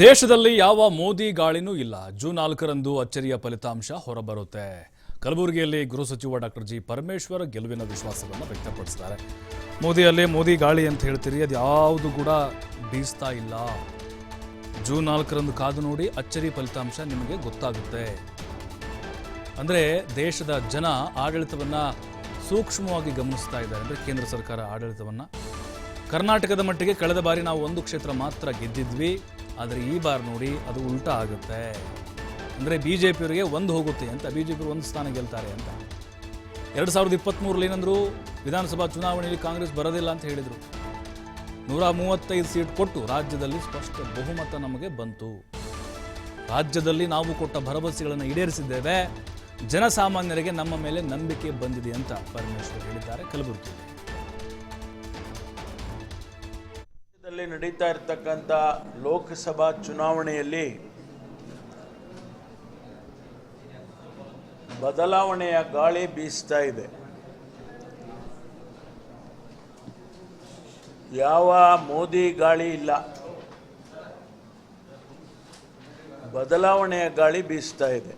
ದೇಶದಲ್ಲಿ ಯಾವ ಮೋದಿ ಗಾಳಿನೂ ಇಲ್ಲ. ಜೂನ್ 4ರಂದು ಅಚ್ಚರಿಯ ಫಲಿತಾಂಶ ಹೊರಬರುತ್ತೆ. ಕಲಬುರಗಿಯಲ್ಲಿ ಗೃಹ ಸಚಿವ ಡಾಕ್ಟರ್ ಜಿ ಪರಮೇಶ್ವರ್ ಗೆಲುವಿನ ವಿಶ್ವಾಸವನ್ನು ವ್ಯಕ್ತಪಡಿಸಿದ್ದಾರೆ. ಮೋದಿ ಗಾಳಿ ಅಂತ ಹೇಳ್ತೀರಿ, ಅದು ಯಾವುದು ಕೂಡ ಬೀಸ್ತಾ ಇಲ್ಲ. ಜೂನ್ 4ರಂದು ಕಾದು ನೋಡಿ, ಅಚ್ಚರಿ ಫಲಿತಾಂಶ ನಿಮಗೆ ಗೊತ್ತಾಗುತ್ತೆ. ಅಂದರೆ ದೇಶದ ಜನ ಆಡಳಿತವನ್ನು ಸೂಕ್ಷ್ಮವಾಗಿ ಗಮನಿಸ್ತಾ ಇದ್ದಾರೆ. ಅಂದರೆ ಕೇಂದ್ರ ಸರ್ಕಾರ ಆಡಳಿತವನ್ನು ಕರ್ನಾಟಕದ ಮಟ್ಟಿಗೆ ಕಳೆದ ಬಾರಿ ನಾವು ಒಂದು ಕ್ಷೇತ್ರ ಮಾತ್ರ ಗೆದ್ದಿದ್ವಿ, ಆದರೆ ಈ ಬಾರಿ ನೋಡಿ ಅದು ಉಲ್ಟಾ ಆಗುತ್ತೆ. ಅಂದರೆ ಬಿಜೆಪಿಯವರಿಗೆ ಒಂದು ಹೋಗುತ್ತೆ ಅಂತ, ಬಿಜೆಪಿ ಒಂದು ಸ್ಥಾನ ಗೆಲ್ತಾರೆ ಅಂತ. 2023 ಏನಂದ್ರು, ವಿಧಾನಸಭಾ ಚುನಾವಣೆಯಲ್ಲಿ ಕಾಂಗ್ರೆಸ್ ಬರೋದಿಲ್ಲ ಅಂತ ಹೇಳಿದರು. 135 ಸೀಟ್ ಕೊಟ್ಟು ರಾಜ್ಯದಲ್ಲಿ ಸ್ಪಷ್ಟ ಬಹುಮತ ನಮಗೆ ಬಂತು. ರಾಜ್ಯದಲ್ಲಿ ನಾವು ಕೊಟ್ಟ ಭರವಸೆಗಳನ್ನು ಈಡೇರಿಸಿದ್ದೇವೆ. ಜನಸಾಮಾನ್ಯರಿಗೆ ನಮ್ಮ ಮೇಲೆ ನಂಬಿಕೆ ಬಂದಿದೆ ಅಂತ ಪರಮೇಶ್ವರ್ ಹೇಳಿದ್ದಾರೆ ಕಲಬುರಗಿಯಲ್ಲಿ. ನಡೀತಾ ಇರತಕ್ಕಂಥ ಲೋಕಸಭಾ ಚುನಾವಣೆಯಲ್ಲಿ ಬದಲಾವಣೆಯ ಗಾಳಿ ಬೀಸ್ತಾ ಇದೆ. ಯಾವ ಮೋದಿ ಗಾಳಿ ಇಲ್ಲ, ಬದಲಾವಣೆಯ ಗಾಳಿ ಬೀಸ್ತಾ ಇದೆ.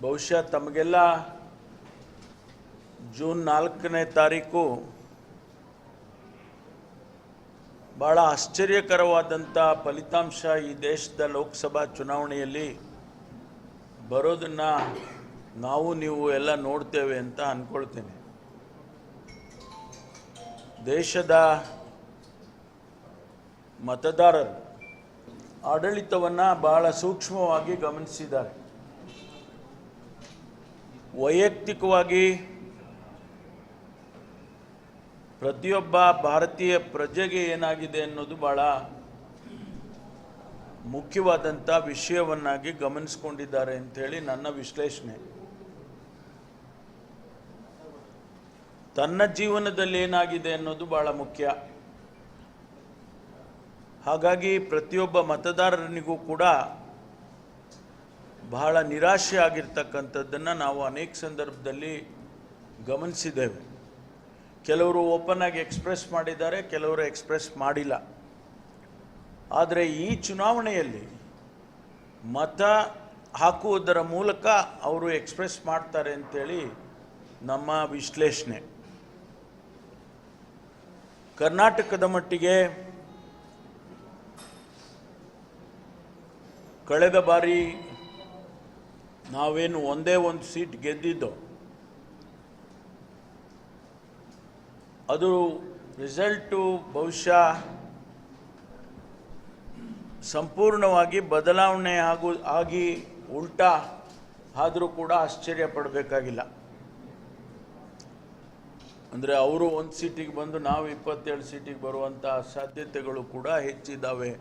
ಬಹುಶಃ ತಮಗೆಲ್ಲ ಜೂನ್ 4ನೇ ತಾರೀಕು ಭಾಳ ಆಶ್ಚರ್ಯಕರವಾದಂಥ ಫಲಿತಾಂಶ ಈ ದೇಶದ ಲೋಕಸಭಾ ಚುನಾವಣೆಯಲ್ಲಿ ಬರೋದನ್ನು ನಾವು ನೀವು ಎಲ್ಲ ನೋಡ್ತೇವೆ ಅಂತ ಅಂದ್ಕೊಳ್ತೇನೆ. ದೇಶದ ಮತದಾರರು ಆಡಳಿತವನ್ನು ಭಾಳ ಸೂಕ್ಷ್ಮವಾಗಿ ಗಮನಿಸಿದ್ದಾರೆ. ವೈಯಕ್ತಿಕವಾಗಿ ಪ್ರತಿಯೊಬ್ಬ ಭಾರತೀಯ ಪ್ರಜೆಗೆ ಏನಾಗಿದೆ ಅನ್ನೋದು ಭಾಳ ಮುಖ್ಯವಾದಂಥ ವಿಷಯವನ್ನಾಗಿ ಗಮನಿಸ್ಕೊಂಡಿದ್ದಾರೆ ಅಂಥೇಳಿ ನನ್ನ ವಿಶ್ಲೇಷಣೆ. ತನ್ನ ಜೀವನದಲ್ಲಿ ಏನಾಗಿದೆ ಅನ್ನೋದು ಭಾಳ ಮುಖ್ಯ. ಹಾಗಾಗಿ ಪ್ರತಿಯೊಬ್ಬ ಮತದಾರನಿಗೂ ಕೂಡ ಬಹಳ ನಿರಾಶೆ ಆಗಿರ್ತಕ್ಕಂಥದ್ದನ್ನು ನಾವು ಅನೇಕ ಸಂದರ್ಭದಲ್ಲಿ ಗಮನಿಸಿದ್ದೇವೆ. ಕೆಲವರು ಓಪನ್ ಆಗಿ ಎಕ್ಸ್ಪ್ರೆಸ್ ಮಾಡಿದ್ದಾರೆ, ಕೆಲವರು ಎಕ್ಸ್ಪ್ರೆಸ್ ಮಾಡಿಲ್ಲ. ಆದರೆ ಈ ಚುನಾವಣೆಯಲ್ಲಿ ಮತ ಹಾಕುವುದರ ಮೂಲಕ ಅವರು ಎಕ್ಸ್ಪ್ರೆಸ್ ಮಾಡ್ತಾರೆ ಅಂತೇಳಿ ನಮ್ಮ ವಿಶ್ಲೇಷಣೆ. ಕರ್ನಾಟಕದ ಮಟ್ಟಿಗೆ ಕಳೆದ ಬಾರಿ ನಾವೇನು ಒಂದೇ ಒಂದು ಸೀಟ್ ಗೆದ್ದಿದ್ದೋ ಅದು ರಿಸಲ್ಟು ಬಹುಶಃ ಸಂಪೂರ್ಣವಾಗಿ ಬದಲಾವಣೆ ಆಗಿ ಉಲ್ಟಾ ಆದರೂ ಕೂಡ ಆಶ್ಚರ್ಯ ಪಡಬೇಕಾಗಿಲ್ಲ. ಅಂದರೆ ಅವರು ಒಂದು ಸೀಟಿಗೆ ಬಂದು ನಾವು 27 ಸೀಟಿಗೆ ಬರುವಂಥ ಸಾಧ್ಯತೆಗಳು ಕೂಡ ಹೆಚ್ಚಿದ್ದಾವೆ